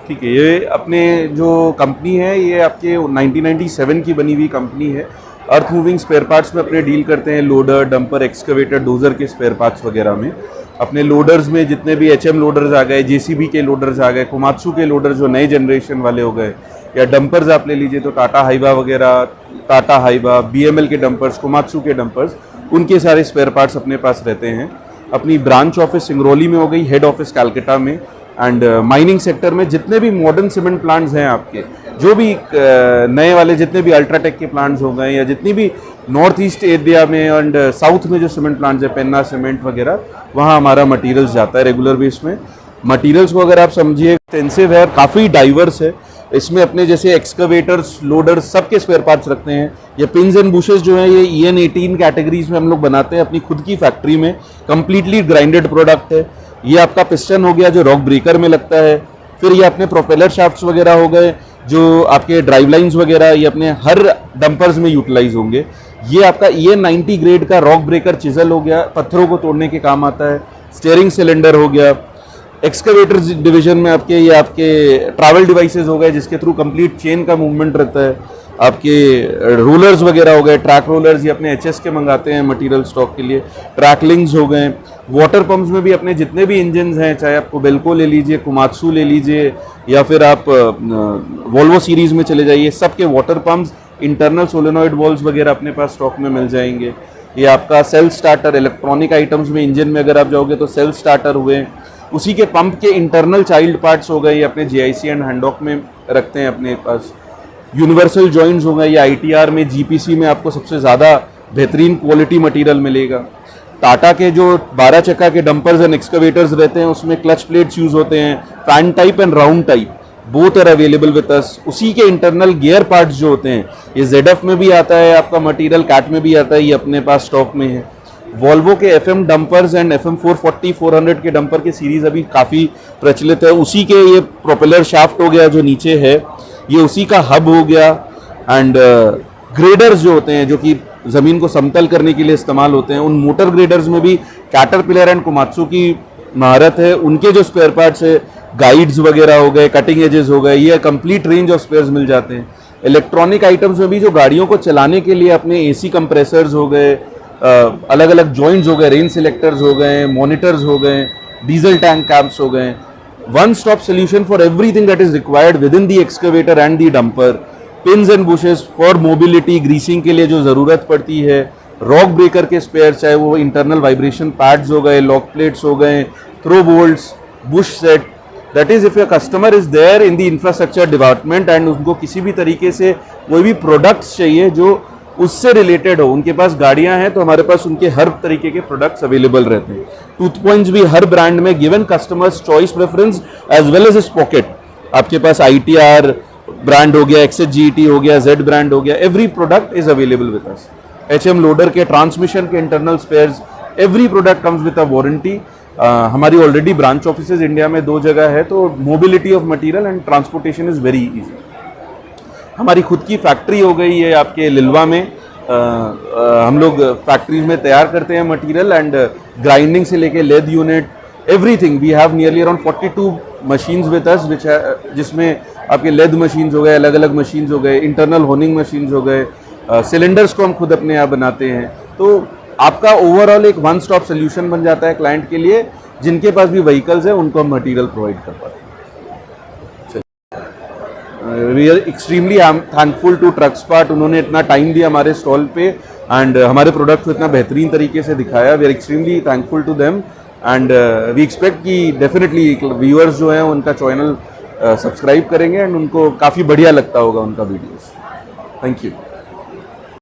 ठीक है, ये अपने जो कंपनी है ये आपके 1997 की बनी हुई कंपनी है। अर्थ मूविंग स्पेयर पार्ट्स में अपने डील करते हैं, लोडर, डंपर, एक्सकवेटर, डोजर के स्पेयर पार्ट्स वगैरह में। अपने लोडर्स में जितने भी एचएम लोडर्स आ गए, जेसीबी के लोडर्स आ गए, कोमात्सु के लोडर जो नए जनरेशन वाले हो गए, या डंपर्स आप ले लीजिए तो टाटा हाइवा वगैरह, टाटा हाइवा, बीएमएल के डंपर्स, कोमात्सु के डंपर्स, उनके सारे स्पेयर पार्ट्स अपने पास रहते हैं। अपनी ब्रांच ऑफिस सिंगरौली में हो गई, हेड ऑफिस कैलकाटा में। एंड माइनिंग सेक्टर में जितने भी मॉडर्न सीमेंट प्लांट्स हैं आपके, जो भी नए वाले जितने भी अल्ट्राटेक के प्लांट्स हो गए, या जितनी भी नॉर्थ ईस्ट एरिया में एंड साउथ में जो सीमेंट प्लांट्स है, पेन्ना सीमेंट वगैरह, वहाँ हमारा मटेरियल्स जाता है रेगुलर बेस में। मटेरियल्स को अगर आप समझिए एक्सटेंसिव है, काफ़ी डाइवर्स है। इसमें अपने जैसे एक्सकवेटर्स, लोडर्स, सबके स्पेयर पार्ट्स रखते हैं। ये पिन्स एंड बुशेस जो हैं ये EN18 कैटेगरीज में हम लोग बनाते हैं अपनी खुद की फैक्ट्री में। कम्प्लीटली ग्राइंडेड प्रोडक्ट है। ये आपका पिस्टन हो गया जो रॉक ब्रेकर में लगता है। फिर ये अपने प्रोपेलर शाफ्ट्स वगैरह हो गए जो आपके ड्राइव लाइन्स वगैरह, ये अपने हर डंपर्स में यूटिलाइज होंगे। ये आपका EN90 ग्रेड का रॉक ब्रेकर चिजल हो गया, पत्थरों को तोड़ने के काम आता है। स्टीयरिंग सिलेंडर हो गया। एक्सकवेटर डिवीजन में आपके ये आपके ट्रैवल डिवाइसेस हो गए जिसके थ्रू कंप्लीट चेन का मूवमेंट रहता है। आपके रोलर्स वगैरह हो गए, ट्रैक रोलर्स, ये अपने HS के मंगाते हैं मटेरियल स्टॉक के लिए। ट्रैकलिंग्स हो गए। वाटर पंप्स में भी अपने जितने भी इंजन हैं, चाहे आप बेल्को ले लीजिए, कोमात्सु ले लीजिए, या फिर आप वोल्वो सीरीज़ में चले जाइए, सबके water pumps, internal solenoid valves वगैरह अपने पास स्टॉक में मिल जाएंगे। ये आपका सेल्फ स्टार्टर, इलेक्ट्रॉनिक आइटम्स में इंजन में अगर आप जाओगे तो सेल्फ स्टार्टर हुए। उसी के पंप के इंटरनल चाइल्ड पार्ट्स हो गए, ये अपने JIC एंड हैंडॉक में रखते हैं अपने पास। यूनिवर्सल जॉइंट्स हो गए, या ITR में, GPC में आपको सबसे ज़्यादा बेहतरीन क्वालिटी मटेरियल मिलेगा। टाटा के जो 12 चक्का के डंपर्स एंड एक्सकवेटर्स रहते हैं उसमें क्लच प्लेट्स यूज़ होते हैं, fan type and round type, both are available with us. उसी के इंटरनल गियर पार्ट्स जो होते हैं ये ZF में भी आता है आपका मटेरियल, कैट में भी आता है, ये अपने पास स्टॉक में है। वॉल्वो के FM डंपर्स एंड FM 440, 400 के डंपर के सीरीज अभी काफ़ी प्रचलित है। उसी के ये प्रोपेलर शाफ्ट हो गया जो नीचे है, ये उसी का हब हो गया। एंड ग्रेडर्स जो होते हैं जो कि ज़मीन को समतल करने के लिए इस्तेमाल होते हैं, उन मोटर ग्रेडर्स में भी कैटरपिलर एंड कोमात्सु की महारत है। उनके जो स्पेयर पार्ट्स है, गाइड्स वगैरह हो गए, कटिंग एजेस हो गए, ये कंप्लीट रेंज ऑफ स्पेयर्स मिल जाते हैं। इलेक्ट्रॉनिक आइटम्स में भी जो गाड़ियों को चलाने के लिए अपने AC कंप्रेसर्स हो गए, अलग अलग जॉइंट्स हो गए, रेंज सिलेक्टर्स हो गए, मॉनिटर्स हो गए, डीजल टैंक कैप्स हो गए। One stop solution for everything that is required with in the excavator and the dumper. Pins and bushes for mobility, greasing के लिए जो ज़रूरत पड़ती है, रॉक ब्रेकर के स्पेयर, चाहे वो इंटरनल वाइब्रेशन पैड्स हो गए, लॉक प्लेट्स हो गए, throw bolts, bush set. That is if your customer is there in the infrastructure department and उनको किसी भी तरीके से कोई भी प्रोडक्ट्स चाहिए जो उससे रिलेटेड हो, उनके पास गाड़ियां हैं तो हमारे पास उनके हर तरीके के प्रोडक्ट्स अवेलेबल रहते हैं। टूथ पॉइंट्स भी हर ब्रांड में, given customers choice preference as well as इस पॉकेट। आपके पास ITR ब्रांड हो गया, XHGET हो गया, Z ब्रांड हो गया, every product is available with us. HM loader के, ट्रांसमिशन के internal spares, every product comes with a warranty. हमारी ऑलरेडी ब्रांच ऑफिसेज इंडिया में 2 जगह है, तो mobility of material and transportation is very easy. हमारी खुद की फैक्ट्री हो गई है आपके लिलवा में। हम लोग फैक्ट्रीज में तैयार करते हैं मटेरियल एंड ग्राइंडिंग से लेके lathe unit, everything. We have nearly around 42 machines with us which है, जिसमें आपके लेद मशीन्स हो गए, अलग अलग मशीन्स हो गए, इंटरनल होनिंग मशीन्स हो गए, सिलेंडर्स को हम खुद अपने यहाँ बनाते हैं। तो आपका ओवरऑल एक वन स्टॉप सोल्यूशन बन जाता है क्लाइंट के लिए। जिनके पास भी व्हीकल्स है उनको हम मटीरियल प्रोवाइड कर पाते हैं। We are extremely thankful to Truckspart, उन्होंने इतना टाइम दिया हमारे स्टॉल पे एंड हमारे प्रोडक्ट को इतना बेहतरीन तरीके से दिखाया। We are extremely thankful to them and we expect कि डेफिनेटली व्यूअर्स जो हैं उनका चैनल सब्सक्राइब करेंगे एंड उनको काफ़ी बढ़िया लगता होगा उनका वीडियोस। Thank you.